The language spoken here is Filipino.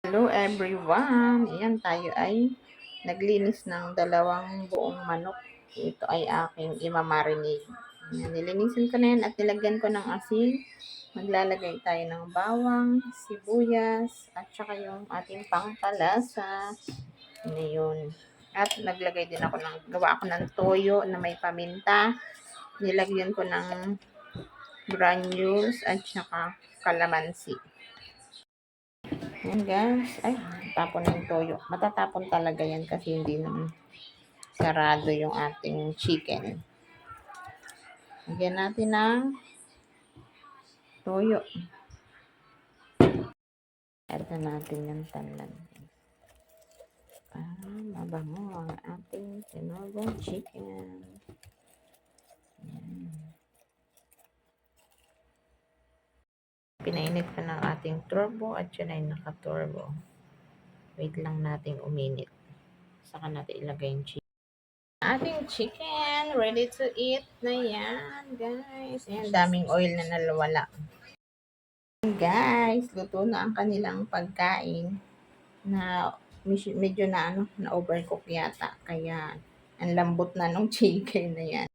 Hello everyone! Ayan, tayo ay naglinis ng dalawang buong manok. Ito ay aking imamarinate. Ayan, nilinisin ko na yan at nilagyan ko ng asin. Maglalagay tayo ng bawang, sibuyas, at saka yung ating pangpalasa. Ano yun. At naglagay din ako gawa ako ng toyo na may paminta. Nilagyan ko ng granules at saka kalamansi. Yan guys. Ay, tapon ng toyo. Matatapon talaga yan kasi hindi naman sarado yung ating chicken. Lagyan natin ng toyo. Add na natin yung tanlan. Mabango ang ating sinogong chicken. Yan. Pinainit ko ng ating turbo at yun ay naka-turbo. Wait lang natin uminit. Saka natin ilagay yung chicken. Ating chicken, ready to eat na yan, guys. Ayan, daming oil na nalawala. Guys, luto na ang kanilang pagkain na medyo na overcook yata. Kaya, ang lambot na nung chicken na yan.